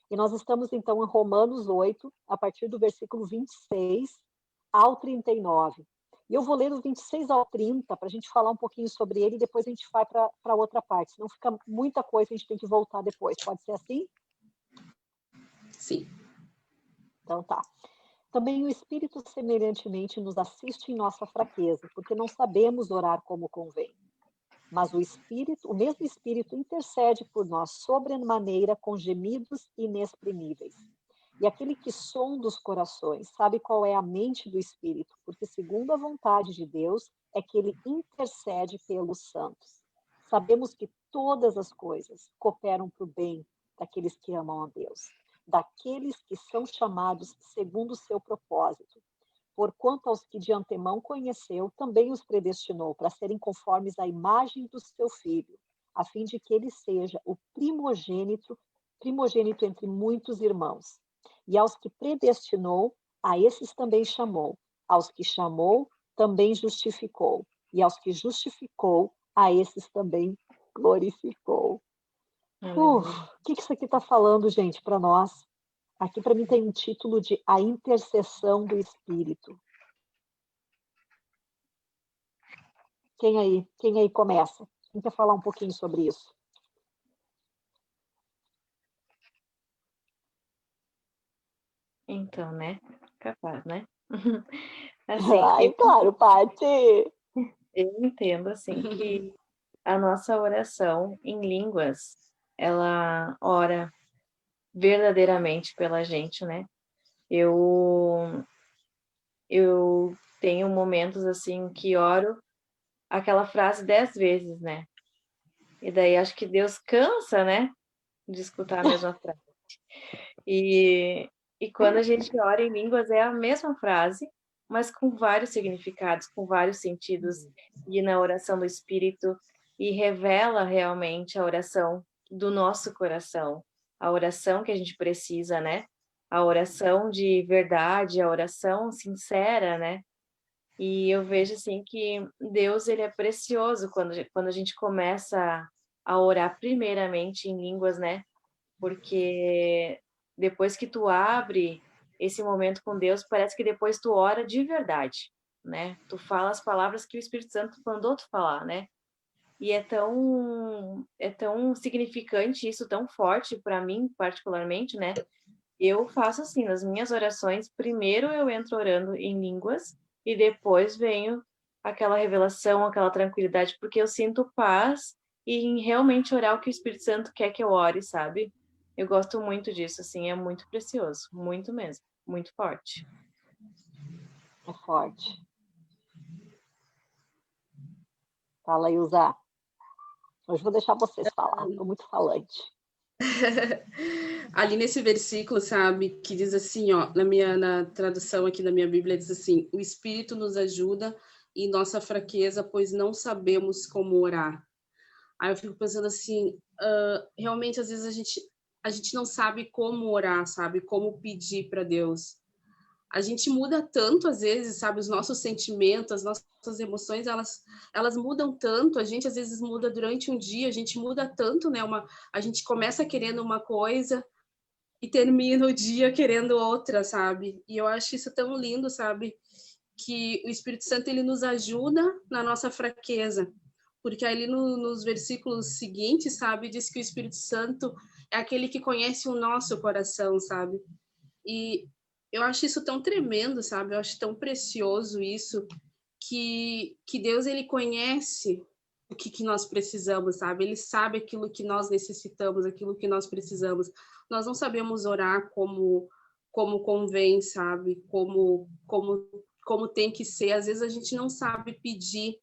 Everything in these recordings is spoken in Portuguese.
E nós estamos, então, em Romanos 8, a partir do versículo 26 ao 39. E eu vou ler do 26 ao 30 para a gente falar um pouquinho sobre ele e depois a gente vai para outra parte. Senão fica muita coisa, a gente tem que voltar depois. Pode ser assim? Sim. Então tá. Também o Espírito semelhantemente nos assiste em nossa fraqueza, porque não sabemos orar como convém. Mas o mesmo Espírito intercede por nós sobremaneira com gemidos inexprimíveis. E aquele que sonda os corações sabe qual é a mente do Espírito, porque segundo a vontade de Deus é que ele intercede pelos santos. Sabemos que todas as coisas cooperam para o bem daqueles que amam a Deus, daqueles que são chamados segundo o seu propósito. Porquanto aos que de antemão conheceu, também os predestinou para serem conformes à imagem do seu Filho, a fim de que ele seja o primogênito entre muitos irmãos. E aos que predestinou, a esses também chamou. Aos que chamou, também justificou. E aos que justificou, a esses também glorificou. O que isso aqui está falando, gente, para nós? Aqui para mim tem um título de A Intercessão do Espírito. Quem aí começa? Quem quer falar um pouquinho sobre isso? Então, né? Capaz, né? Assim, Ai, claro, Paty! eu entendo, assim, que a nossa oração em línguas, ela ora verdadeiramente pela gente, né? Eu tenho momentos, assim, que oro aquela frase 10 vezes, né? E daí acho que Deus cansa, né? De escutar a mesma frase. E quando a gente ora em línguas é a mesma frase, mas com vários significados, com vários sentidos, e na oração do Espírito, e revela realmente a oração do nosso coração, a oração que a gente precisa, né? A oração de verdade, a oração sincera, né? E eu vejo assim que Deus, ele é precioso quando a gente começa a orar primeiramente em línguas, né? Porque depois que tu abre esse momento com Deus, parece que depois tu ora de verdade, né? Tu fala as palavras que o Espírito Santo mandou tu falar, né? E é tão significante isso, tão forte para mim particularmente, né? Eu faço assim, nas minhas orações, primeiro eu entro orando em línguas e depois venho aquela revelação, aquela tranquilidade, porque eu sinto paz e em realmente orar o que o Espírito Santo quer que eu ore, sabe? Eu gosto muito disso, assim, é muito precioso, muito mesmo, muito forte. É forte. Fala, Ilza. Hoje vou deixar vocês falar, estou muito falante. Ali nesse versículo, sabe, que diz assim, ó, na tradução aqui da minha Bíblia, diz assim: o Espírito nos ajuda em nossa fraqueza, pois não sabemos como orar. Aí eu fico pensando assim, realmente às vezes a gente não sabe como orar, sabe, como pedir para Deus. A gente muda tanto às vezes, sabe, os nossos sentimentos, as nossas emoções, elas mudam tanto. A gente às vezes muda durante um dia, a gente muda tanto, né? A gente começa querendo uma coisa e termina o dia querendo outra, sabe? E eu acho isso tão lindo, sabe? Que o Espírito Santo, ele nos ajuda na nossa fraqueza. Porque ali nos versículos seguintes, sabe, diz que o Espírito Santo é aquele que conhece o nosso coração, sabe? E eu acho isso tão tremendo, sabe? Eu acho tão precioso isso, que Deus, ele conhece o que nós precisamos, sabe? Ele sabe aquilo que nós necessitamos, aquilo que nós precisamos. Nós não sabemos orar como convém, sabe? Como tem que ser. Às vezes a gente não sabe pedir.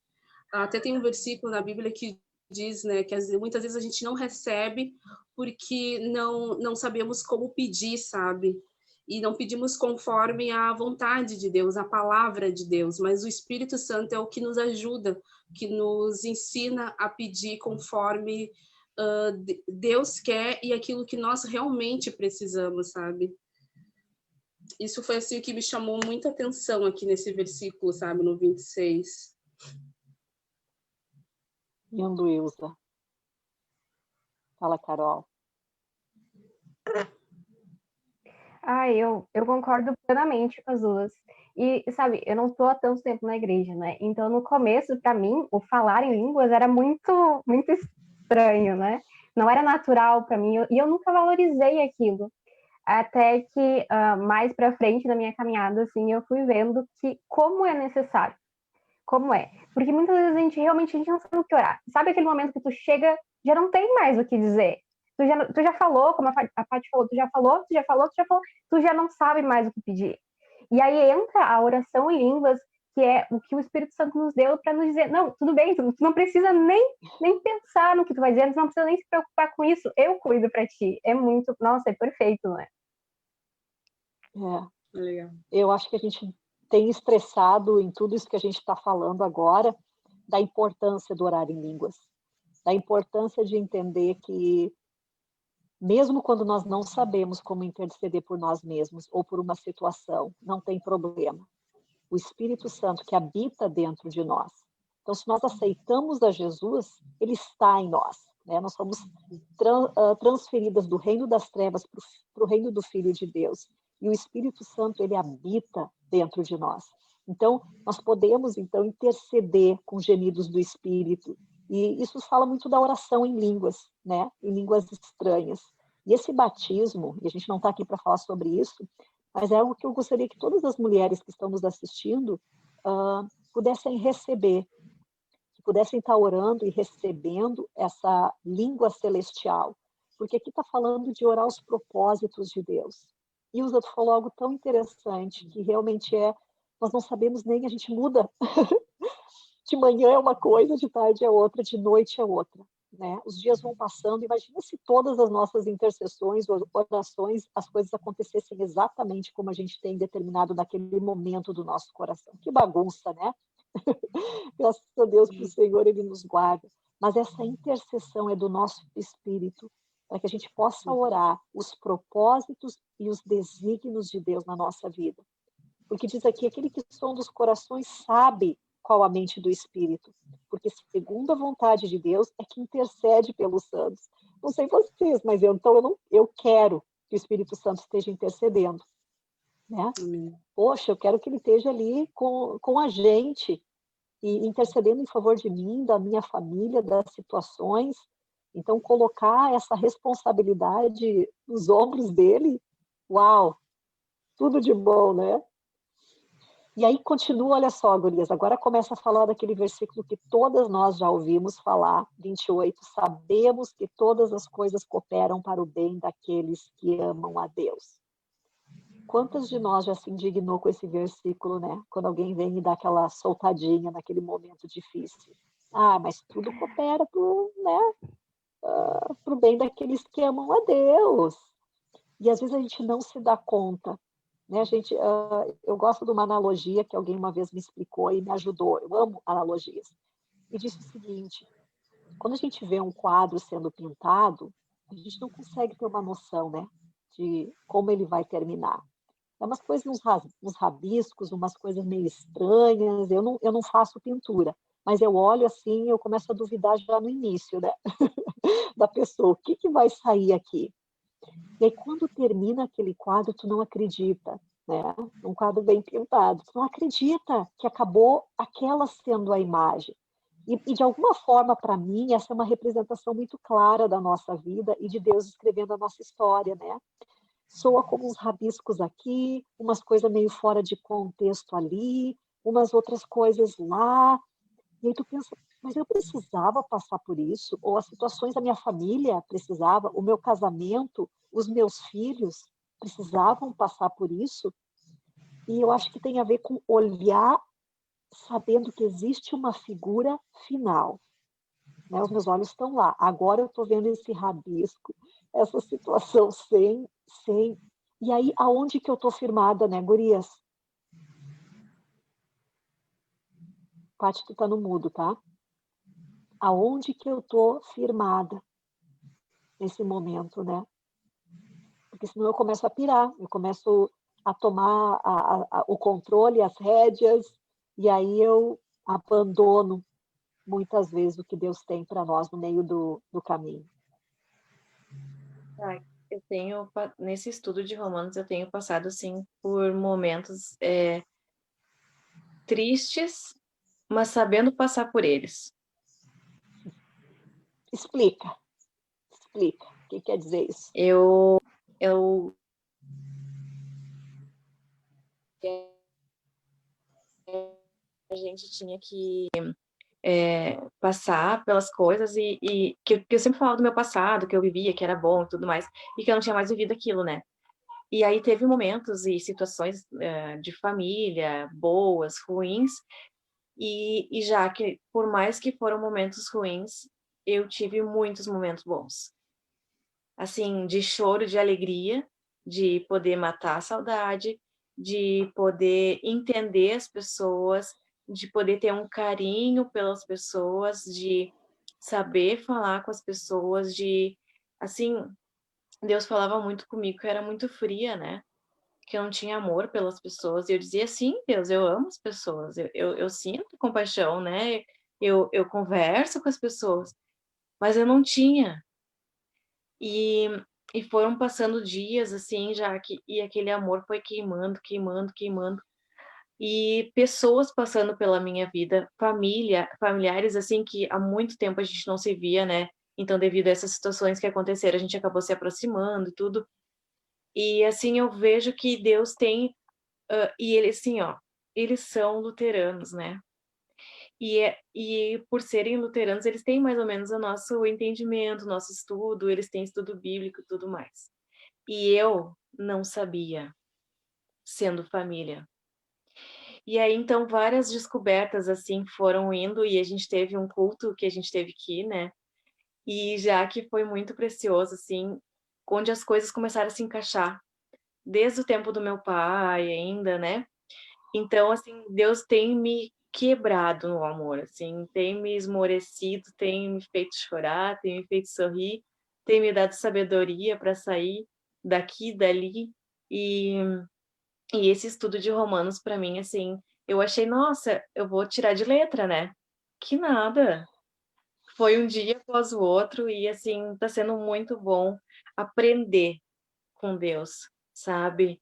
Até tem um versículo na Bíblia que diz, né, que muitas vezes a gente não recebe porque não sabemos como pedir, sabe? E não pedimos conforme a vontade de Deus, a palavra de Deus, mas o Espírito Santo é o que nos ajuda, que nos ensina a pedir conforme Deus quer e aquilo que nós realmente precisamos, sabe? Isso foi assim o que me chamou muita atenção aqui nesse versículo, sabe, no 26. Lindo, Ilza. Fala, Carol. Eu concordo plenamente com as duas. E, sabe, eu não estou há tanto tempo na igreja, né? Então, no começo, para mim, o falar em línguas era muito, muito estranho, né? Não era natural para mim, e eu nunca valorizei aquilo. Até que, mais para frente na minha caminhada, assim, eu fui vendo que como é necessário. Como é? Porque muitas vezes a gente não sabe o que orar. Sabe aquele momento que tu chega, já não tem mais o que dizer. Tu já falou, como a Paty falou, tu já não sabe mais o que pedir. E aí entra a oração em línguas, que é o que o Espírito Santo nos deu para nos dizer, não, tudo bem, tu não precisa nem pensar no que tu vai dizer, tu não precisa nem se preocupar com isso, eu cuido para ti. É muito, nossa, é perfeito, né? Legal. Eu acho que a gente tem estressado em tudo isso que a gente está falando agora, da importância do orar em línguas, da importância de entender que, mesmo quando nós não sabemos como interceder por nós mesmos ou por uma situação, não tem problema. O Espírito Santo que habita dentro de nós. Então, se nós aceitamos a Jesus, ele está em nós. Né? Nós somos transferidas do reino das trevas para o reino do Filho de Deus. E o Espírito Santo, ele habita dentro de nós. Então, nós podemos, então, interceder com gemidos do Espírito. E isso fala muito da oração em línguas, né? Em línguas estranhas. E esse batismo, e a gente não está aqui para falar sobre isso, mas é algo que eu gostaria que todas as mulheres que estão nos assistindo pudessem receber, que pudessem estar orando e recebendo essa língua celestial. Porque aqui está falando de orar os propósitos de Deus. E o Zé falou algo tão interessante, que realmente nós não sabemos nem, a gente muda. De manhã é uma coisa, de tarde é outra, de noite é outra. Né? Os dias vão passando, imagina se todas as nossas intercessões, orações, as coisas acontecessem exatamente como a gente tem determinado naquele momento do nosso coração. Que bagunça, né? Graças a Deus que o Senhor, ele nos guarda. Mas essa intercessão é do nosso espírito, para que a gente possa orar os propósitos e os desígnios de Deus na nossa vida. Porque diz aqui, aquele que sonda os corações sabe qual a mente do Espírito, porque segundo a vontade de Deus é que intercede pelos santos. Não sei vocês, mas eu quero que o Espírito Santo esteja intercedendo. Né? Poxa, eu quero que ele esteja ali com a gente, e intercedendo em favor de mim, da minha família, das situações. Então, colocar essa responsabilidade nos ombros dele, uau, tudo de bom, né? E aí continua, olha só, gurias, agora começa a falar daquele versículo que todas nós já ouvimos falar, 28, sabemos que todas as coisas cooperam para o bem daqueles que amam a Deus. Quantas de nós já se indignou com esse versículo, né? Quando alguém vem e dá aquela soltadinha naquele momento difícil. Mas tudo coopera pro bem daqueles que amam a Deus. E às vezes a gente não se dá conta. Né, gente, eu gosto de uma analogia que alguém uma vez me explicou e me ajudou. Eu amo analogias. E disse o seguinte: quando a gente vê um quadro sendo pintado, a gente não consegue ter uma noção, né, de como ele vai terminar. É umas coisas, uns rabiscos, umas coisas meio estranhas. Eu não faço pintura, mas eu olho assim, eu começo a duvidar já no início, né, da pessoa. O que vai sair aqui? E aí, quando termina aquele quadro, tu não acredita, né? Um quadro bem pintado. Tu não acredita que acabou aquela sendo a imagem. E de alguma forma, para mim, essa é uma representação muito clara da nossa vida e de Deus escrevendo a nossa história, né? Soa como uns rabiscos aqui, umas coisas meio fora de contexto ali, umas outras coisas lá. E aí tu pensa, mas eu precisava passar por isso? Ou as situações da minha família precisava, o meu casamento, os meus filhos precisavam passar por isso? E eu acho que tem a ver com olhar sabendo que existe uma figura final. Né? Os meus olhos estão lá. Agora eu estou vendo esse rabisco, essa situação sem... E aí, aonde que eu estou firmada, né, gurias? Paty, tu tá no mudo, tá? Aonde que eu estou firmada nesse momento, né? Porque senão eu começo a pirar, eu começo a tomar o controle, as rédeas, e aí eu abandono muitas vezes o que Deus tem para nós no meio do caminho. nesse estudo de Romanos, eu tenho passado, assim, por momentos tristes, mas sabendo passar por eles. Explica. O que quer dizer isso? Eu a gente tinha que passar pelas coisas e que eu sempre falava do meu passado, que eu vivia, que era bom e tudo mais, e que eu não tinha mais vivido aquilo, né? E aí teve momentos e situações de família, boas, ruins, e já que, por mais que foram momentos ruins, eu tive muitos momentos bons. Assim, de choro, de alegria, de poder matar a saudade, de poder entender as pessoas, de poder ter um carinho pelas pessoas, de saber falar com as pessoas, assim, Deus falava muito comigo que eu era muito fria, né? Que eu não tinha amor pelas pessoas. E eu dizia, sim, Deus, eu amo as pessoas, eu sinto compaixão, né? Eu converso com as pessoas, mas eu não tinha. E, e foram passando dias, assim, e aquele amor foi queimando, queimando, queimando. E pessoas passando pela minha vida, familiares, assim, que há muito tempo a gente não se via, né? Então, devido a essas situações que aconteceram, a gente acabou se aproximando e tudo. E, assim, eu vejo que Deus tem... e eles, assim, ó, eles são luteranos, né? E por serem luteranos, eles têm mais ou menos o nosso entendimento, o nosso estudo, eles têm estudo bíblico e tudo mais. E eu não sabia, sendo família. E aí, então, várias descobertas, assim, foram indo, e a gente teve um culto que a gente teve aqui, né? E já que foi muito precioso, assim, onde as coisas começaram a se encaixar, desde o tempo do meu pai ainda, né? Então, assim, Deus tem me quebrado no amor, assim, tem me esmorecido, tem me feito chorar, tem me feito sorrir, tem me dado sabedoria para sair daqui e dali. E, e esse estudo de Romanos, para mim, assim, eu achei, nossa, eu vou tirar de letra, né? Que nada. Foi um dia após o outro e, assim, tá sendo muito bom aprender com Deus, sabe?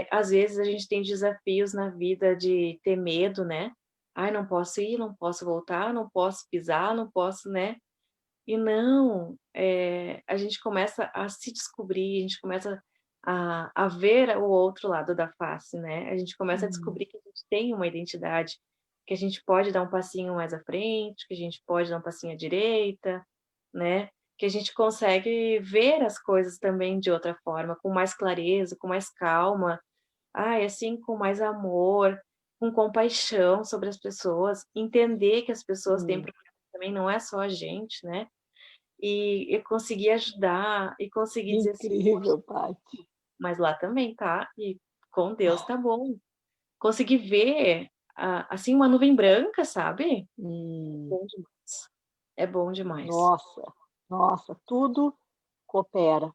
Às vezes a gente tem desafios na vida de ter medo, né? Ai, não posso ir, não posso voltar, não posso pisar, não posso, né? E não, a gente começa a se descobrir, a gente começa a ver o outro lado da face, né? A gente começa a descobrir que a gente tem uma identidade, que a gente pode dar um passinho mais à frente, que a gente pode dar um passinho à direita, né? Que a gente consegue ver as coisas também de outra forma, com mais clareza, com mais calma, assim, com mais amor, com compaixão sobre as pessoas, entender que as pessoas têm problemas também, não é só a gente, né? E conseguir ajudar, e conseguir dizer assim, Incrível, Paty. mas lá também, tá? E com Deus tá bom. Conseguir ver, assim, uma nuvem branca, sabe? Bom demais. É bom demais. Nossa, tudo coopera. Né?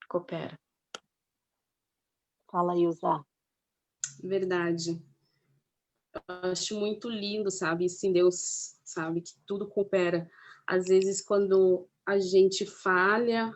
Coopera. Fala aí, Usar. Verdade. Eu acho muito lindo, sabe? Sim, Deus sabe que tudo coopera. Às vezes, quando a gente falha,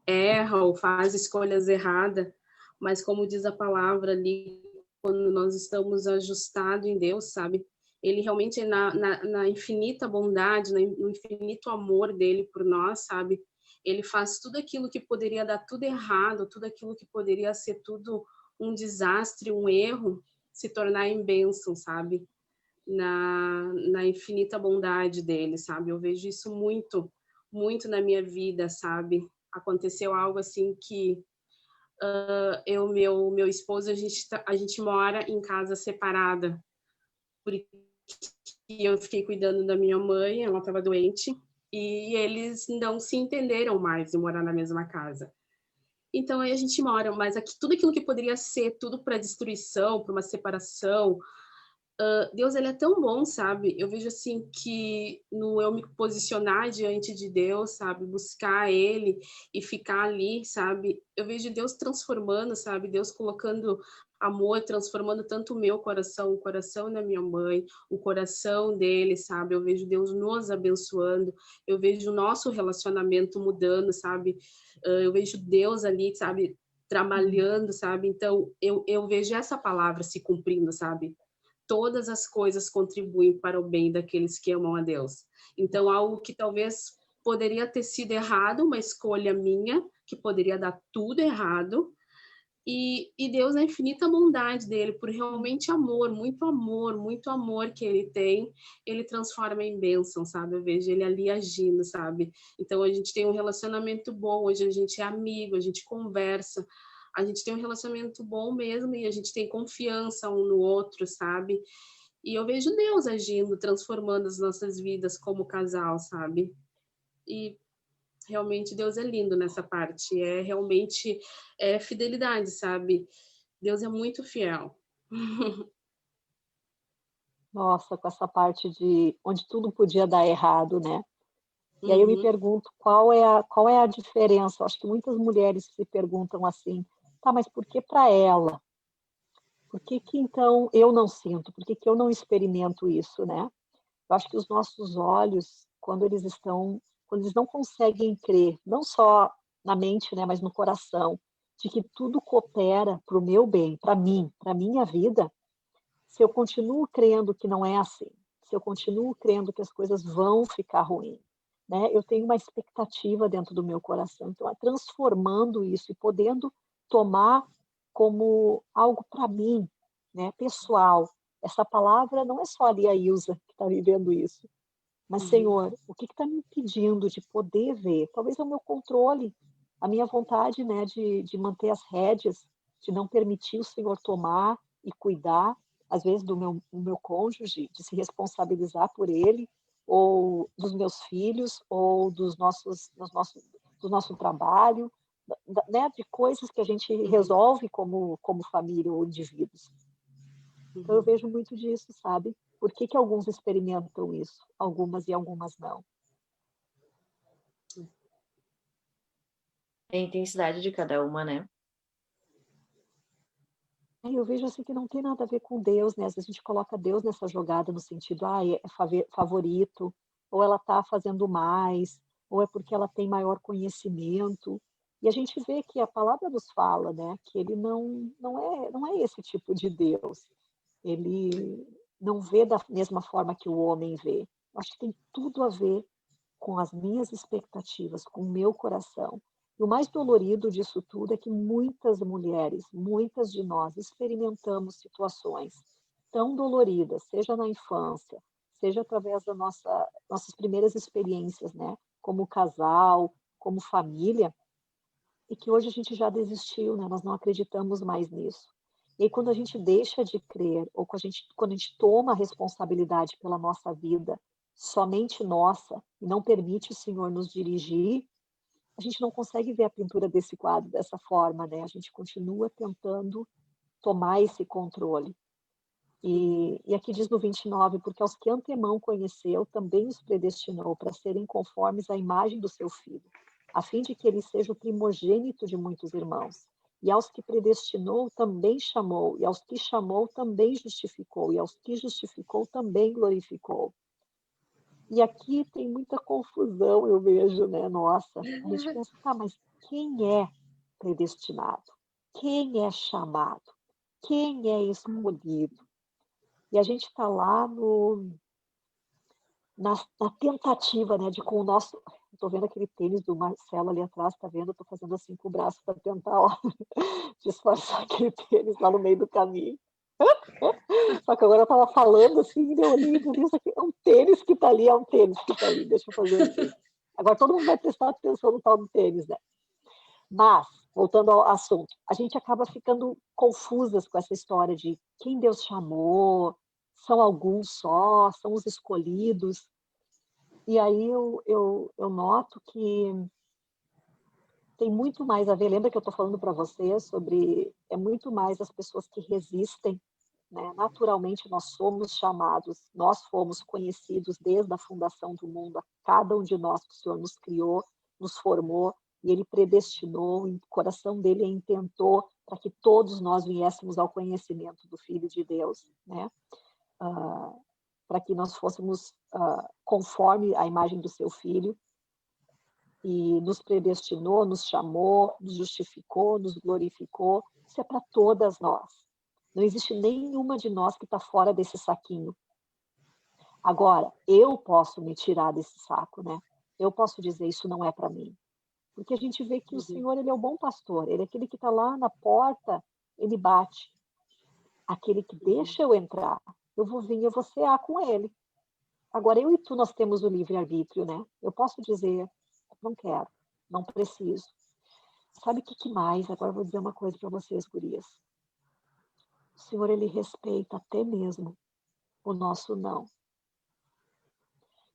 erra ou faz escolhas erradas, mas como diz a palavra ali, quando nós estamos ajustados em Deus, sabe? Ele realmente, na infinita bondade, no infinito amor dele por nós, sabe? Ele faz tudo aquilo que poderia dar tudo errado, tudo aquilo que poderia ser tudo um desastre, um erro, se tornar em bênção, sabe? Na infinita bondade dele, sabe? Eu vejo isso muito, muito na minha vida, sabe? Aconteceu algo assim que meu esposo, a gente mora em casa separada, porque eu fiquei cuidando da minha mãe, ela estava doente, e eles não se entenderam mais de morar na mesma casa. Então aí a gente mora, mas aqui tudo aquilo que poderia ser tudo para destruição, para uma separação, Deus, ele é tão bom, sabe? Eu vejo assim que no eu me posicionar diante de Deus, sabe? Buscar ele e ficar ali, sabe? Eu vejo Deus transformando, sabe? Deus colocando amor, transformando tanto o meu coração, o coração da minha mãe, o coração dele, sabe? Eu vejo Deus nos abençoando, eu vejo o nosso relacionamento mudando, sabe? Eu vejo Deus ali, sabe? Trabalhando, sabe? Então, eu vejo essa palavra se cumprindo, sabe? Todas as coisas contribuem para o bem daqueles que amam a Deus. Então, algo que talvez poderia ter sido errado, uma escolha minha, que poderia dar tudo errado, e Deus, na infinita bondade dele, por realmente muito amor que ele tem, ele transforma em bênção, sabe? Eu vejo ele ali agindo, sabe? Então, a gente tem um relacionamento bom, hoje a gente é amigo, a gente conversa, a gente tem um relacionamento bom mesmo e a gente tem confiança um no outro, sabe? E eu vejo Deus agindo, transformando as nossas vidas como casal, sabe? E realmente Deus é lindo nessa parte, é realmente fidelidade, sabe? Deus é muito fiel. Nossa, com essa parte de onde tudo podia dar errado, né? E aí eu me Uhum. pergunto qual é a diferença? Eu acho que muitas mulheres se perguntam assim, tá, mas por que para ela? Por que que então eu não sinto? Por que que eu não experimento isso, né? Eu acho que os nossos olhos, quando eles não conseguem crer, não só na mente, né, mas no coração, de que tudo coopera para o meu bem, para mim, para minha vida, se eu continuo crendo que não é assim, se eu continuo crendo que as coisas vão ficar ruins, né, eu tenho uma expectativa dentro do meu coração. Então, transformando isso e podendo tomar como algo para mim, né, pessoal. Essa palavra não é só ali a Ilza que está vivendo isso, mas, Uhum. Senhor, o que está me impedindo de poder ver? Talvez é o meu controle, a minha vontade, né, de manter as rédeas, de não permitir o Senhor tomar e cuidar, às vezes, do meu cônjuge, de se responsabilizar por ele, ou dos meus filhos, ou do nosso trabalho, né, de coisas que a gente Uhum. resolve como família ou indivíduos. Então eu Uhum. vejo muito disso, sabe? Por que que alguns experimentam isso, algumas e algumas não? É a intensidade de cada uma, né? Eu vejo assim que não tem nada a ver com Deus, né? Às vezes a gente coloca Deus nessa jogada no sentido, é favorito, ou ela está fazendo mais, ou é porque ela tem maior conhecimento. E a gente vê que a palavra nos fala, né? Que ele não é esse tipo de Deus. Ele não vê da mesma forma que o homem vê. Eu acho que tem tudo a ver com as minhas expectativas, com o meu coração. E o mais dolorido disso tudo é que muitas mulheres, muitas de nós, experimentamos situações tão doloridas, seja na infância, seja através nossas primeiras experiências, né? Como casal, como família, e que hoje a gente já desistiu, né? Nós não acreditamos mais nisso. E aí, quando a gente deixa de crer, ou quando a gente toma a responsabilidade pela nossa vida, somente nossa, e não permite o Senhor nos dirigir, a gente não consegue ver a pintura desse quadro dessa forma, né? A gente continua tentando tomar esse controle. Uhum. E aqui diz no 29, porque aos que antemão conheceu, também os predestinou para serem conformes à imagem do seu filho, a fim de que ele seja o primogênito de muitos irmãos. E aos que predestinou, também chamou, e aos que chamou, também justificou, e aos que justificou, também glorificou. E aqui tem muita confusão, eu vejo, né? Nossa, a gente pensa, tá, mas quem é predestinado? Quem é chamado? Quem é escolhido? E a gente está lá na tentativa, né, de com o nosso. Estou vendo aquele tênis do Marcelo ali atrás, está vendo? Estou fazendo assim com o braço para tentar, ó, disfarçar aquele tênis lá no meio do caminho. Só que agora eu estava falando assim, eu olhei e falei, isso aqui é um tênis que está ali, é um tênis que está ali, deixa eu fazer assim. Agora todo mundo vai prestar atenção no tal do tênis, né? Mas, voltando ao assunto, a gente acaba ficando confusas com essa história de quem Deus chamou, são alguns só, são os escolhidos. E aí eu noto que tem muito mais a ver. Lembra que eu estou falando para você sobre. É muito mais as pessoas que resistem, né? Naturalmente nós somos chamados, nós fomos conhecidos desde a fundação do mundo, a cada um de nós que o Senhor nos criou, nos formou, e Ele predestinou, o coração dele intentou para que todos nós viéssemos ao conhecimento do Filho de Deus, né? Para que nós fôssemos conforme a imagem do seu Filho, e nos predestinou, nos chamou, nos justificou, nos glorificou. Isso é para todas nós. Não existe nenhuma de nós que está fora desse saquinho. Agora, eu posso me tirar desse saco, né? Eu posso dizer, isso não é para mim. Porque a gente vê que o Senhor, Ele é o bom pastor. Ele é aquele que está lá na porta, Ele bate. Aquele que deixa eu entrar, eu vou vir, eu vou cear com Ele. Agora, eu e tu, nós temos o livre-arbítrio, né? Eu posso dizer, não quero, não preciso. Sabe o que mais? Agora eu vou dizer uma coisa para vocês, gurias. O Senhor, Ele respeita até mesmo o nosso não.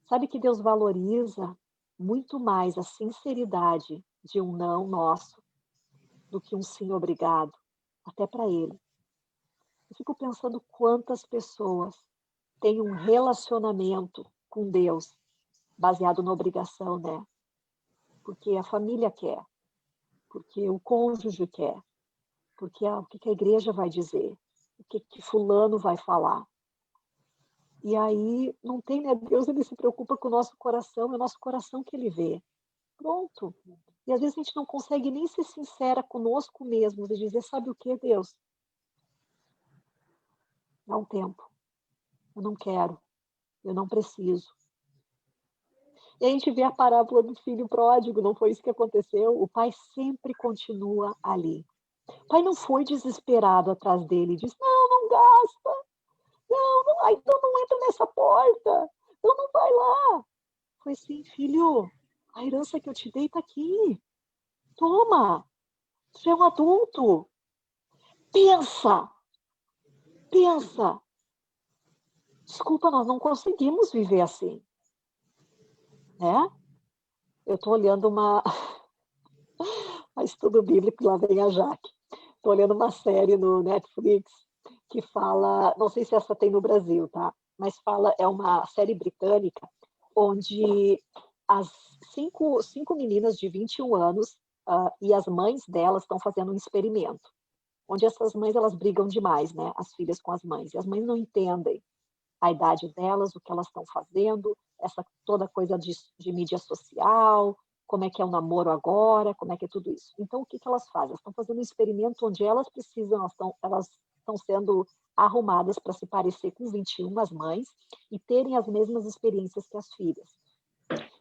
Sabe que Deus valoriza muito mais a sinceridade de um não nosso do que um sim obrigado, até para Ele. Eu fico pensando quantas pessoas têm um relacionamento com Deus baseado na obrigação, né? Porque a família quer, porque o cônjuge quer, porque o que a igreja vai dizer, o que fulano vai falar. E aí não tem, né? Deus, Ele se preocupa com o nosso coração, é o nosso coração que Ele vê. Pronto. E às vezes a gente não consegue nem ser sincera conosco mesmo e dizer, sabe o que, Deus? Dá um tempo. Eu não quero. Eu não preciso. E a gente vê a parábola do filho pródigo, não foi isso que aconteceu? O pai sempre continua ali. O pai não foi desesperado atrás dele e disse, não gasta. Não, então não entra nessa porta. Não vai lá. Foi assim, filho, a herança que eu te dei está aqui. Toma. Você é um adulto. Pensa. Desculpa, nós não conseguimos viver assim. Né? Eu estou olhando a estudo bíblico, lá vem a Jaque. Estou olhando uma série no Netflix que fala, não sei se essa tem no Brasil, tá? Mas é uma série britânica, onde as cinco meninas de 21 anos e as mães delas estão fazendo um experimento, onde essas mães, elas brigam demais, né? As filhas com as mães, e as mães não entendem a idade delas, o que elas estão fazendo, essa toda coisa de mídia social, como é que é o namoro agora, como é que é tudo isso. Então, o que elas fazem? Elas estão fazendo um experimento onde elas estão sendo arrumadas para se parecer com 21, as mães, e terem as mesmas experiências que as filhas.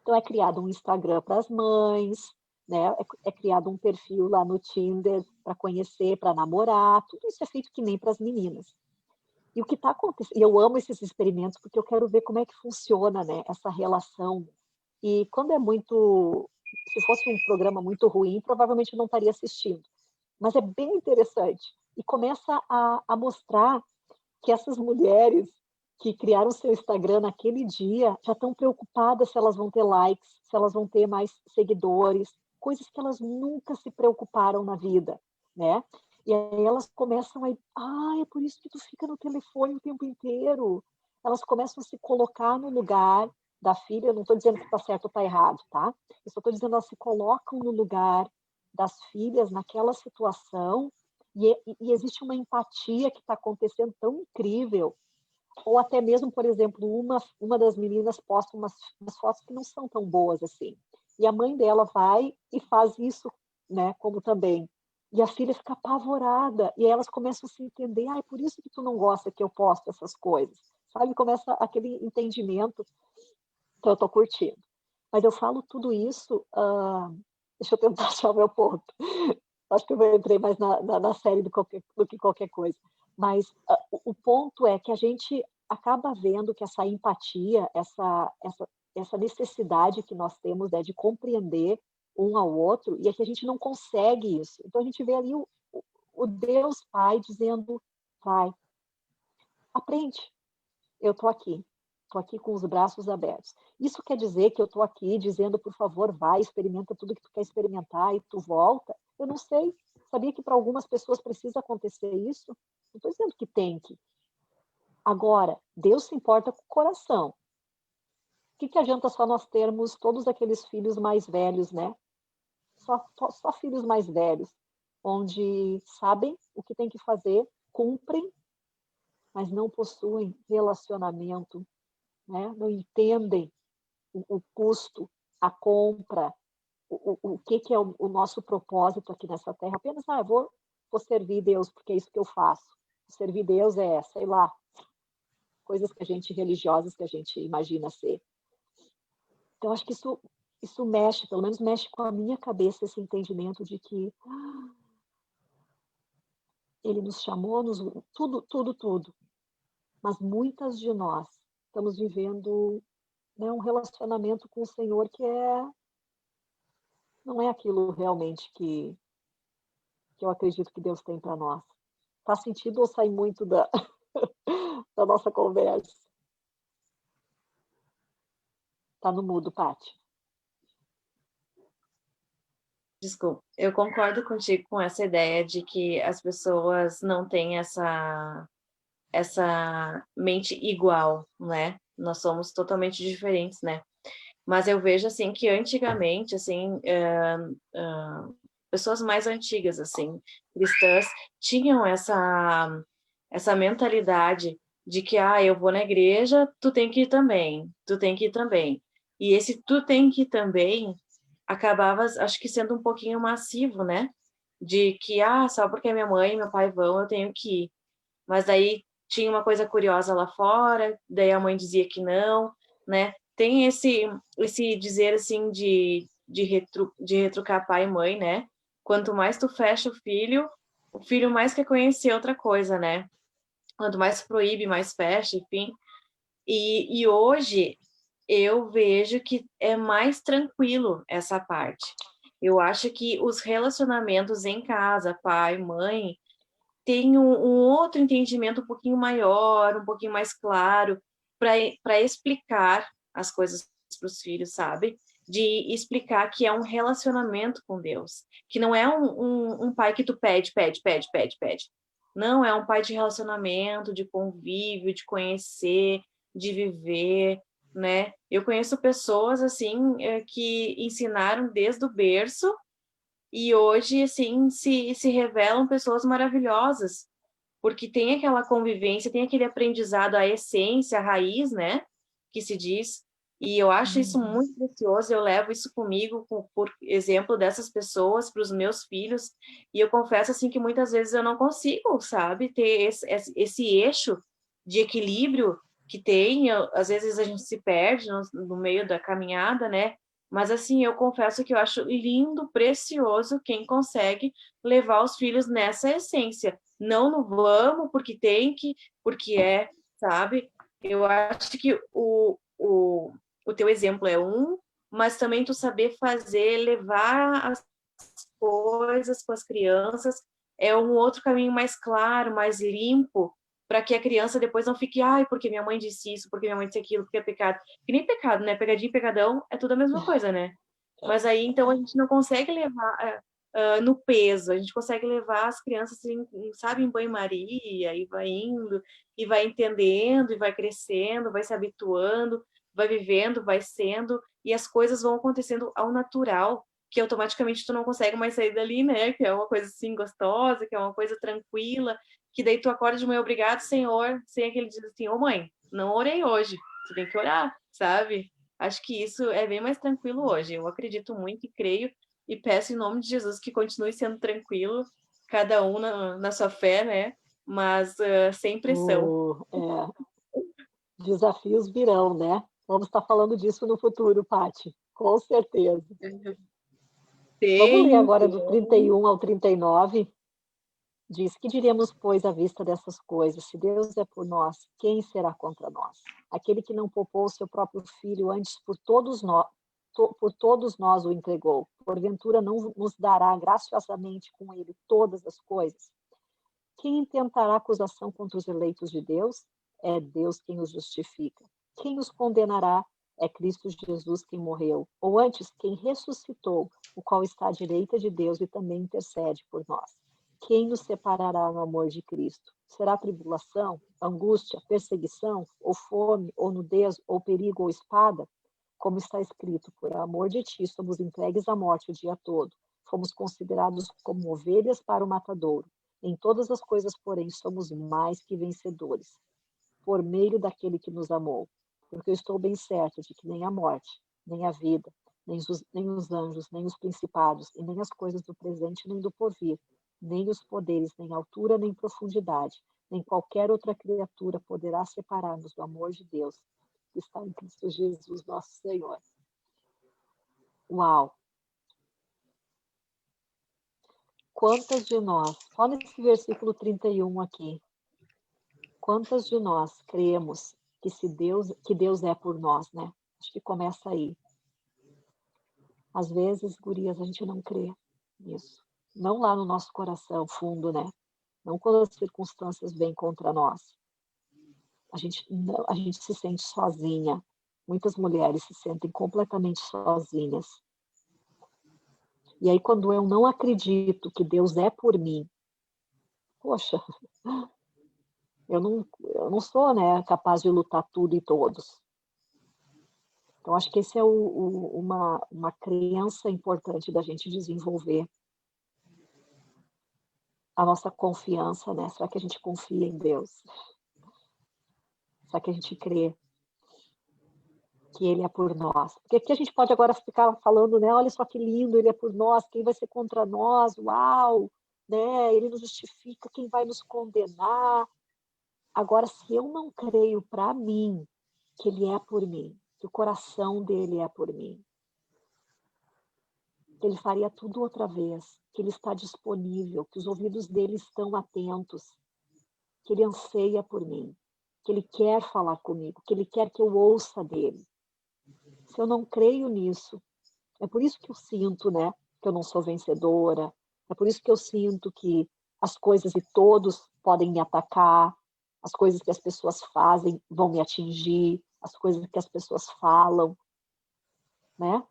Então, é criado um Instagram para as mães, né? É criado um perfil lá no Tinder para conhecer, para namorar, tudo isso é feito que nem para as meninas. E o que está acontecendo, e eu amo esses experimentos porque eu quero ver como é que funciona, né, essa relação. E quando se fosse um programa muito ruim, provavelmente eu não estaria assistindo. Mas é bem interessante. E começa a mostrar que essas mulheres que criaram seu Instagram naquele dia já estão preocupadas se elas vão ter likes, se elas vão ter mais seguidores, coisas que elas nunca se preocuparam na vida, né? E aí elas começam é por isso que tu fica no telefone o tempo inteiro. Elas começam a se colocar no lugar da filha, eu não estou dizendo que está certo ou está errado, tá? Eu só estou dizendo que elas se colocam no lugar das filhas naquela situação e existe uma empatia que está acontecendo tão incrível. Ou até mesmo, por exemplo, uma das meninas posta umas fotos que não são tão boas assim. E a mãe dela vai e faz isso, né, como também. E a filha fica apavorada. E aí elas começam a se entender. É por isso que tu não gosta que eu posto essas coisas. Sabe? Começa aquele entendimento. Então, eu estou curtindo. Mas eu falo tudo isso... deixa eu tentar achar o meu ponto. Acho que eu entrei mais na série do que qualquer coisa. Mas o ponto é que a gente acaba vendo que essa empatia, essa necessidade que nós temos, né, de compreender um ao outro, e é que a gente não consegue isso. Então a gente vê ali o Deus Pai dizendo, vai, aprende, eu estou aqui com os braços abertos. Isso quer dizer que eu estou aqui dizendo, por favor, vai, experimenta tudo que tu quer experimentar e tu volta? Eu não sei. Sabia que para algumas pessoas precisa acontecer isso? Não estou dizendo que tem que, Agora, Deus se importa com o coração. O que adianta só nós termos todos aqueles filhos mais velhos, né? Só filhos mais velhos, onde sabem o que tem que fazer, cumprem, mas não possuem relacionamento, né? Não entendem o custo, a compra, o que é o nosso propósito aqui nessa terra. Apenas, vou servir Deus, porque é isso que eu faço. Servir Deus sei lá, coisas religiosas que a gente imagina ser. Então, acho que isso mexe, pelo menos mexe com a minha cabeça, esse entendimento de que Ele nos chamou, tudo. Mas muitas de nós estamos vivendo, né, um relacionamento com o Senhor que não é aquilo realmente que eu acredito que Deus tem para nós. Faz sentido ou sai muito da nossa conversa? Tá no mudo, Paty. Desculpa, eu concordo contigo com essa ideia de que as pessoas não têm essa mente igual, né? Nós somos totalmente diferentes, né? Mas eu vejo, assim, que antigamente, assim, pessoas mais antigas, assim, cristãs, tinham essa mentalidade de que, eu vou na igreja, tu tem que ir também, tu tem que ir também. E esse tu tem que ir também acabava, acho que sendo um pouquinho massivo, né? De que, só porque minha mãe e meu pai vão, eu tenho que ir. Mas daí tinha uma coisa curiosa lá fora, daí a mãe dizia que não, né? Tem esse dizer, assim, de retrucar pai e mãe, né? Quanto mais tu fecha o filho mais quer conhecer outra coisa, né? Quanto mais proíbe, mais fecha, enfim. E hoje eu vejo que é mais tranquilo essa parte. Eu acho que os relacionamentos em casa, pai, mãe, têm um outro entendimento um pouquinho maior, um pouquinho mais claro, para explicar as coisas para os filhos, sabe? De explicar que é um relacionamento com Deus, que não é um pai que tu pede. Não, é um pai de relacionamento, de convívio, de conhecer, de viver, né? Eu conheço pessoas, assim, que ensinaram desde o berço e hoje, assim, se revelam pessoas maravilhosas, porque tem aquela convivência, tem aquele aprendizado, a essência, a raiz, né? Que se diz. E eu acho isso muito precioso, eu levo isso comigo, por exemplo, dessas pessoas, para os meus filhos, e eu confesso, assim, que muitas vezes eu não consigo, sabe, ter esse eixo de equilíbrio que tem, às vezes a gente se perde no meio da caminhada, né, mas, assim, eu confesso que eu acho lindo, precioso, quem consegue levar os filhos nessa essência, não no vamos, porque tem que, porque sabe, eu acho que o teu exemplo é mas também tu saber fazer, levar as coisas com as crianças, é um outro caminho mais claro, mais limpo, para que a criança depois não fique, porque minha mãe disse isso, porque minha mãe disse aquilo, porque é pecado. Que nem pecado, né? Pegadinho e pegadão é tudo a mesma coisa, né? Mas aí, então, a gente não consegue levar no peso, a gente consegue levar as crianças, assim, sabe, em banho-maria, e vai indo, e vai entendendo, e vai crescendo, vai se habituando, vai vivendo, vai sendo, e as coisas vão acontecendo ao natural, que automaticamente tu não consegue mais sair dali, né? Que é uma coisa assim gostosa, que é uma coisa tranquila, que daí tu acorda de manhã, obrigado, Senhor, sem aquele dizer assim, mãe, não orei hoje, tu tem que orar, sabe? Acho que isso é bem mais tranquilo hoje. Eu acredito muito e creio e peço em nome de Jesus que continue sendo tranquilo, cada um na sua fé, né? Mas sem pressão. Desafios virão, né? Vamos estar falando disso no futuro, Paty, com certeza. Vamos ler agora do 31 ao 39. Diz: que diremos, pois, à vista dessas coisas? Se Deus é por nós, quem será contra nós? Aquele que não poupou o seu próprio filho, antes por todos nós o entregou, porventura não nos dará graciosamente com ele todas as coisas? Quem intentará acusação contra os eleitos de Deus? É Deus quem os justifica. Quem os condenará? É Cristo Jesus quem morreu, ou antes, quem ressuscitou, o qual está à direita de Deus e também intercede por nós. quem nos separará no amor de Cristo? Será tribulação, angústia, perseguição, ou fome, ou nudez, ou perigo, ou espada? Como está escrito, por amor de ti somos entregues à morte o dia todo. Fomos considerados como ovelhas para o matadouro. Em todas as coisas, porém, somos mais que vencedores, por meio daquele que nos amou. Porque eu estou bem certo de que nem a morte, nem a vida, nem os anjos, nem os principados, e nem as coisas do presente, nem do porvir, nem os poderes, nem altura, nem profundidade, nem qualquer outra criatura poderá separar-nos do amor de Deus, que está em Cristo Jesus, nosso Senhor. Uau! Quantas de nós, só nesse versículo 31 aqui, quantas de nós cremos que Deus é por nós, né? Acho que começa aí. Às vezes, gurias, a gente não crê nisso. Não lá no nosso coração fundo, né? Não quando as circunstâncias vêm contra nós. A gente se sente sozinha. Muitas mulheres se sentem completamente sozinhas. E aí, quando eu não acredito que Deus é por mim, poxa, eu não sou, né, capaz de lutar tudo e todos. Então, acho que esse é uma crença importante da gente desenvolver a nossa confiança, né? Será que a gente confia em Deus? Será que a gente crê que Ele é por nós? Porque aqui a gente pode agora ficar falando, né? Olha só que lindo, Ele é por nós, quem vai ser contra nós? Uau! Né? Ele nos justifica, quem vai nos condenar? Agora, se eu não creio para mim que Ele é por mim, que o coração dele é por mim, que Ele faria tudo outra vez, que Ele está disponível, que os ouvidos dele estão atentos, que Ele anseia por mim, que Ele quer falar comigo, que Ele quer que eu ouça dele. Se eu não creio nisso, é por isso que eu sinto, né, que eu não sou vencedora, é por isso que eu sinto que as coisas e todos podem me atacar, as coisas que as pessoas fazem vão me atingir, as coisas que as pessoas falam, né?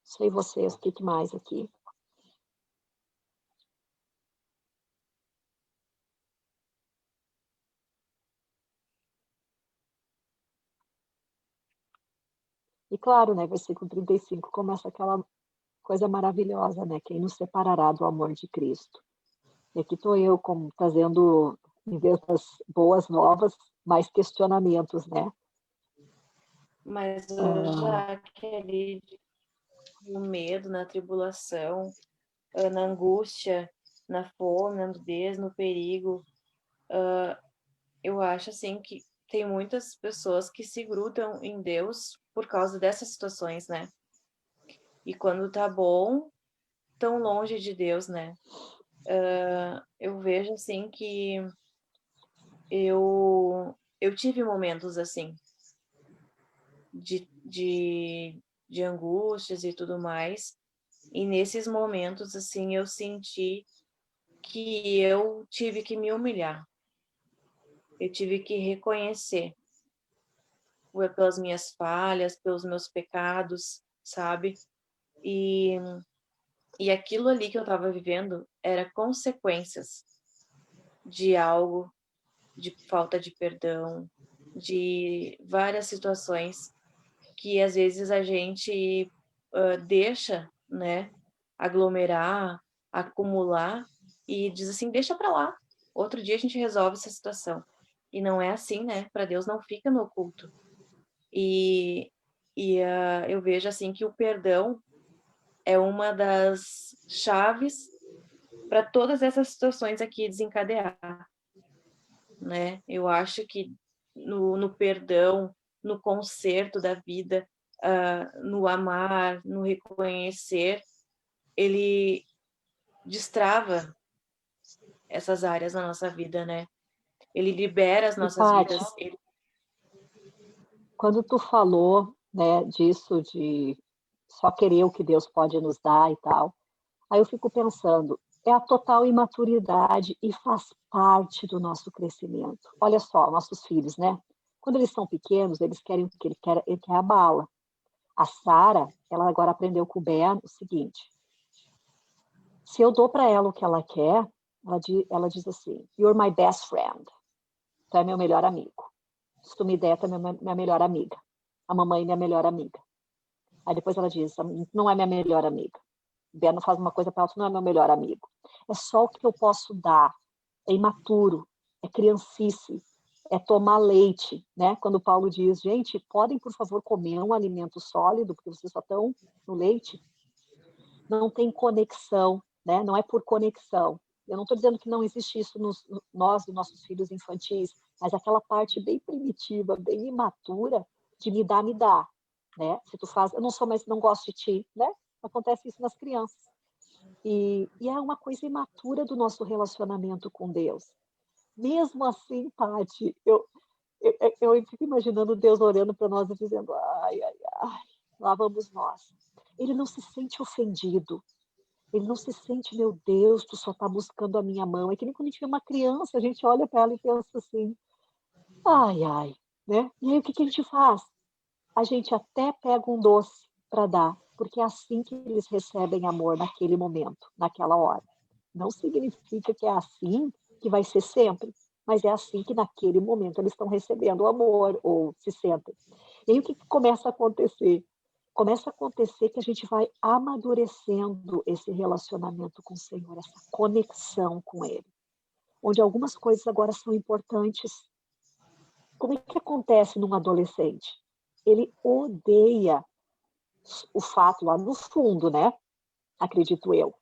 Sei vocês, o que mais aqui? E claro, né, versículo 35 começa aquela coisa maravilhosa, né? Quem nos separará do amor de Cristo? E aqui estou eu como trazendo, em vez das boas novas, mais questionamentos, né? Mas já aquele no medo, na tribulação, na angústia, na fome, na nudez, no perigo, eu acho assim que tem muitas pessoas que se grudam em Deus por causa dessas situações, né? E quando tá bom, tão longe de Deus, né? Eu vejo assim que eu tive momentos assim de angústias e tudo mais, e nesses momentos assim eu senti que eu tive que me humilhar, eu tive que reconhecer pelas minhas falhas, pelos meus pecados, sabe? E aquilo ali que eu estava vivendo era consequências de algo, de falta de perdão, de várias situações que às vezes a gente deixa, né, aglomerar, acumular e diz assim, deixa para lá, outro dia a gente resolve essa situação. E não é assim, né? Para Deus não fica no oculto. E eu vejo assim que o perdão é uma das chaves para todas essas situações aqui desencadear, né? Eu acho que no perdão, no conserto da vida, no amar, no reconhecer, ele destrava essas áreas na nossa vida, né? Ele libera as nossas vidas. Quando tu falou, né, disso de só querer o que Deus pode nos dar e tal, aí eu fico pensando, é a total imaturidade e faz parte do nosso crescimento. Olha só, nossos filhos, né? Quando eles são pequenos, eles querem o que ele quer a bala. A Sara, ela agora aprendeu com o Ben o seguinte: Se eu dou para ela o que ela quer, ela diz assim, you're my best friend. Tu é meu melhor amigo. Se tu me der, tu é minha melhor amiga. A mamãe é minha melhor amiga. Aí depois ela diz, não é minha melhor amiga. Beno faz uma coisa para ela, tu não é meu melhor amigo. É só o que eu posso dar. É imaturo, é criancice, é tomar leite, né? Quando Paulo diz, gente, podem, por favor, comer um alimento sólido, porque vocês só estão no leite. Não tem conexão, né? Não é por conexão. Eu não estou dizendo que não existe isso nos nossos filhos infantis, mas aquela parte bem primitiva, bem imatura, de me dá, né? Se tu faz, eu não sou mais, não gosto de ti, né? Acontece isso nas crianças. E é uma coisa imatura do nosso relacionamento com Deus. Mesmo assim, Paty, eu fico imaginando Deus orando para nós e dizendo, ai, lá vamos nós. Ele não se sente ofendido. Ele não se sente, meu Deus, tu só está buscando a minha mão. É que nem quando a gente vê uma criança, a gente olha para ela e pensa assim, ai, né? E aí o que a gente faz? A gente até pega um doce para dar, porque é assim que eles recebem amor naquele momento, naquela hora. Não significa que é assim que vai ser sempre, mas é assim que naquele momento eles estão recebendo o amor ou se sentem. E aí o que começa a acontecer? Começa a acontecer que a gente vai amadurecendo esse relacionamento com o Senhor, essa conexão com Ele, onde algumas coisas agora são importantes. Como é que acontece num adolescente? Ele odeia o fato lá no fundo, né? Acredito eu.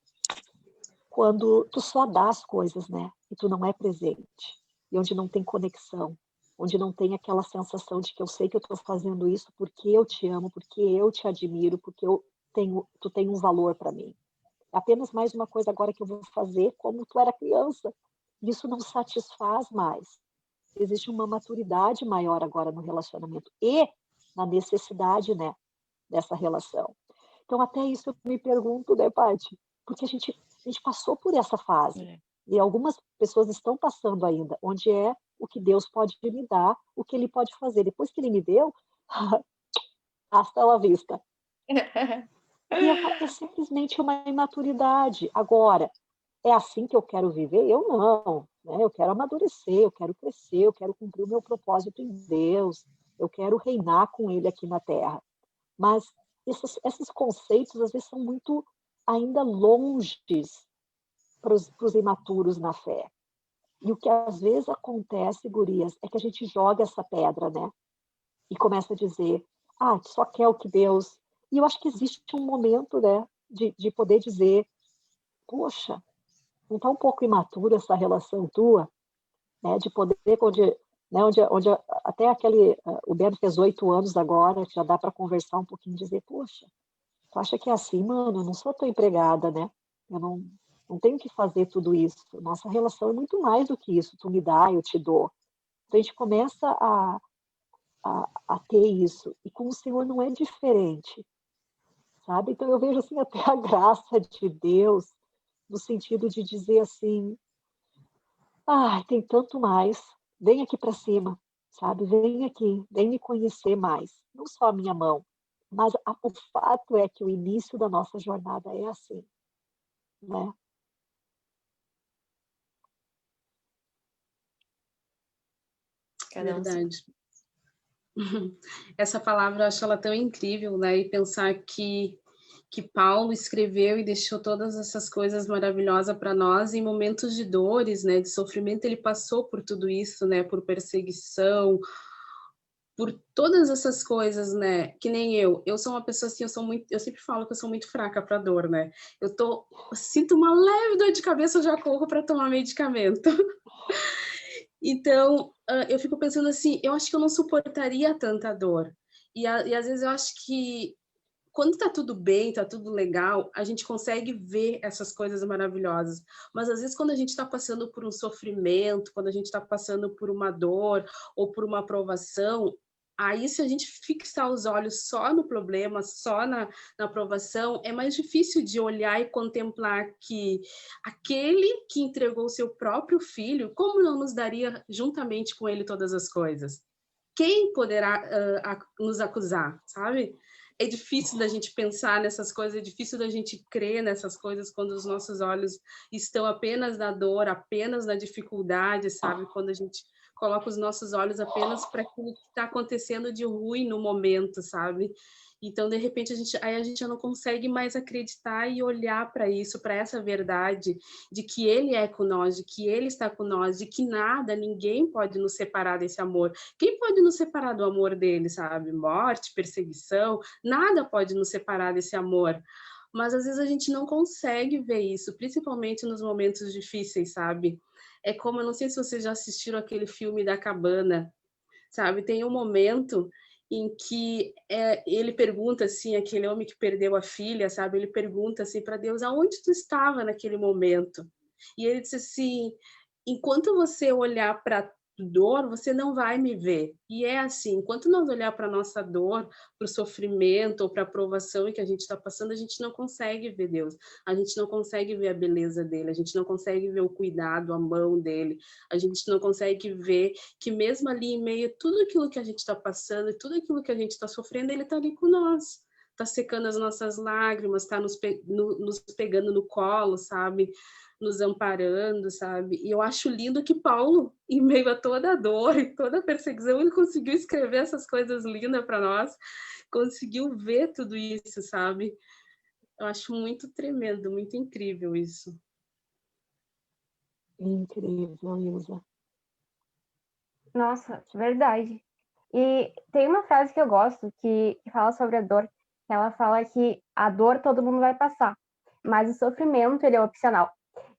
Quando tu só dá as coisas, né? E tu não é presente. E onde não tem conexão. Onde não tem aquela sensação de que eu sei que eu estou fazendo isso porque eu te amo, porque eu te admiro, porque tu tem um valor para mim. É apenas mais uma coisa agora que eu vou fazer como tu era criança. Isso não satisfaz mais. Existe uma maturidade maior agora no relacionamento e na necessidade, né, dessa relação. Então, até isso eu me pergunto, né, Paty? Porque a gente passou por essa fase. E algumas pessoas estão passando ainda, onde é o que Deus pode me dar, o que Ele pode fazer. Depois que Ele me deu, hasta la vista. E é simplesmente uma imaturidade. Agora, é assim que eu quero viver? Eu não. Né? Eu quero amadurecer, eu quero crescer, eu quero cumprir o meu propósito em Deus, eu quero reinar com Ele aqui na Terra. Mas esses conceitos, às vezes, são muito ainda longes para os imaturos na fé. E o que às vezes acontece, gurias, é que a gente joga essa pedra, né? E começa a dizer, tu só quer o que Deus... E eu acho que existe um momento, né, de poder dizer, poxa, não está um pouco imatura essa relação tua, né, de poder, onde até o Beno fez 8 anos agora, já dá para conversar um pouquinho e dizer, poxa, tu acha que é assim, mano? Eu não sou tua empregada, né? Eu não tenho que fazer tudo isso. Nossa relação é muito mais do que isso. Tu me dá, eu te dou. Então a gente começa a ter isso. E com o Senhor não é diferente, sabe? Então eu vejo assim até a graça de Deus no sentido de dizer assim, tem tanto mais, vem aqui para cima, sabe? Vem aqui, vem me conhecer mais. Não só a minha mão, mas o fato é que o início da nossa jornada é assim, né? Verdade. Essa palavra, eu acho ela tão incrível, né? E pensar que Paulo escreveu e deixou todas essas coisas maravilhosas para nós em momentos de dores, né? De sofrimento, ele passou por tudo isso, né? Por perseguição, por todas essas coisas, né? Que nem eu sou uma pessoa assim, eu sempre falo que eu sou muito fraca para dor, né? Eu sinto uma leve dor de cabeça, eu já corro para tomar medicamento. Então, eu fico pensando assim, eu acho que eu não suportaria tanta dor. E às vezes eu acho que quando tá tudo bem, tá tudo legal, a gente consegue ver essas coisas maravilhosas. Mas às vezes quando a gente está passando por um sofrimento, quando a gente está passando por uma dor ou por uma provação, aí se a gente fixar os olhos só no problema, só na provação, é mais difícil de olhar e contemplar que aquele que entregou o seu próprio filho, como não nos daria juntamente com ele todas as coisas? Quem poderá nos acusar, sabe? é difícil da gente pensar nessas coisas, é difícil da gente crer nessas coisas quando os nossos olhos estão apenas na dor, apenas na dificuldade, sabe? Quando a gente coloca os nossos olhos apenas para aquilo que está acontecendo de ruim no momento, sabe? Então, de repente, a gente já não consegue mais acreditar e olhar para isso, para essa verdade de que Ele é com nós, de que Ele está com nós, de que nada, ninguém pode nos separar desse amor. Quem pode nos separar do amor dele, sabe? Morte, perseguição, nada pode nos separar desse amor. Mas às vezes a gente não consegue ver isso, principalmente nos momentos difíceis, sabe? É como, eu não sei se vocês já assistiram aquele filme da Cabana, sabe? Tem um momento em que ele pergunta assim, aquele homem que perdeu a filha, sabe? Ele pergunta assim para Deus, aonde tu estava naquele momento? E ele disse assim, enquanto você olhar para dor, você não vai me ver. E é assim, enquanto nós olhar para nossa dor, para o sofrimento ou para a provação que a gente está passando, a gente não consegue ver Deus. A gente não consegue ver a beleza dele, a gente não consegue ver o cuidado, a mão dele. A gente não consegue ver que mesmo ali em meio a tudo aquilo que a gente está passando, tudo aquilo que a gente está sofrendo, ele está ali com nós. Está secando as nossas lágrimas, está nos pegando no colo, sabe? Nos amparando, sabe? E eu acho lindo que Paulo, em meio a toda a dor e toda a perseguição, ele conseguiu escrever essas coisas lindas para nós, conseguiu ver tudo isso, sabe? Eu acho muito tremendo, muito incrível isso. Incrível, Ilza. Nossa, verdade. E tem uma frase que eu gosto que fala sobre a dor. Ela fala que a dor todo mundo vai passar, mas o sofrimento ele é opcional.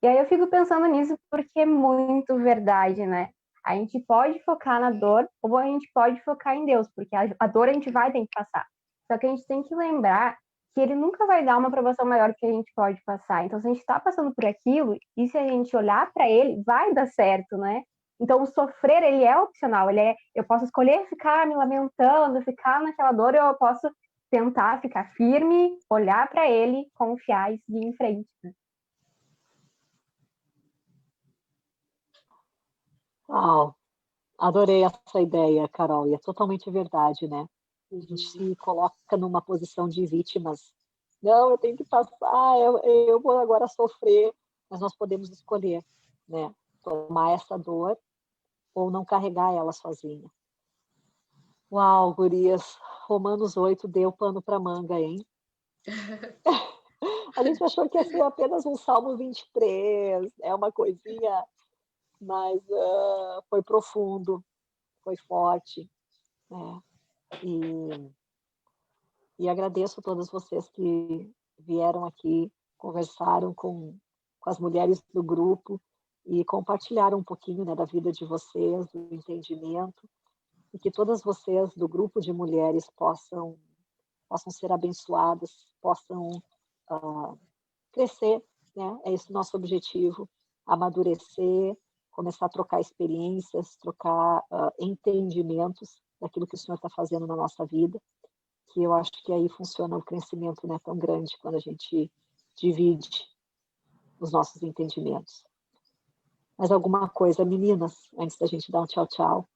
E aí eu fico pensando nisso porque é muito verdade, né? A gente pode focar na dor ou a gente pode focar em Deus, porque a dor a gente vai ter que passar. Só que a gente tem que lembrar que ele nunca vai dar uma aprovação maior que a gente pode passar. Então, se a gente está passando por aquilo, e se a gente olhar para ele, vai dar certo, né? Então, o sofrer, ele é opcional. Eu posso escolher ficar me lamentando, ficar naquela dor, ou eu posso tentar ficar firme, olhar para ele, confiar e seguir em frente. Uau, adorei essa ideia, Carol, e é totalmente verdade, né? A gente se coloca numa posição de vítimas. Não, eu tenho que passar, eu vou agora sofrer, mas nós podemos escolher, né? Tomar essa dor ou não carregar ela sozinha. Uau, gurias, Romanos 8 deu pano para manga, hein? A gente achou que ia ser apenas um Salmo 23, é uma coisinha, mas foi profundo, foi forte, né? E agradeço a todas vocês que vieram aqui, conversaram com as mulheres do grupo e compartilharam um pouquinho, né, da vida de vocês, do entendimento, e que todas vocês do grupo de mulheres possam ser abençoadas, possam crescer, né? É esse o nosso objetivo, amadurecer, começar a trocar experiências, trocar entendimentos daquilo que o Senhor está fazendo na nossa vida, que eu acho que aí funciona o crescimento, né, tão grande quando a gente divide os nossos entendimentos. Mais alguma coisa, meninas, antes da gente dar um tchau, tchau?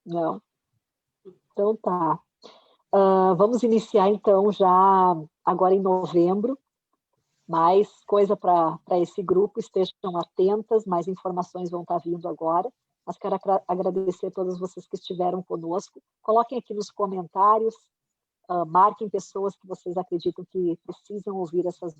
Não? Então tá. Vamos iniciar então já agora em novembro. Mais coisa para esse grupo, estejam atentas, mais informações vão estar vindo agora. Mas quero agradecer a todas vocês que estiveram conosco. Coloquem aqui nos comentários, marquem pessoas que vocês acreditam que precisam ouvir essas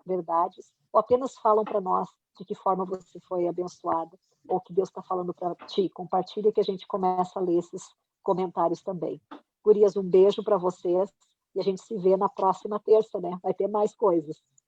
verdades, ou apenas falam para nós de que forma você foi abençoada, ou que Deus está falando para ti. Compartilha que a gente começa a ler esses comentários também. Gurias, um beijo para vocês e a gente se vê na próxima terça, né? Vai ter mais coisas.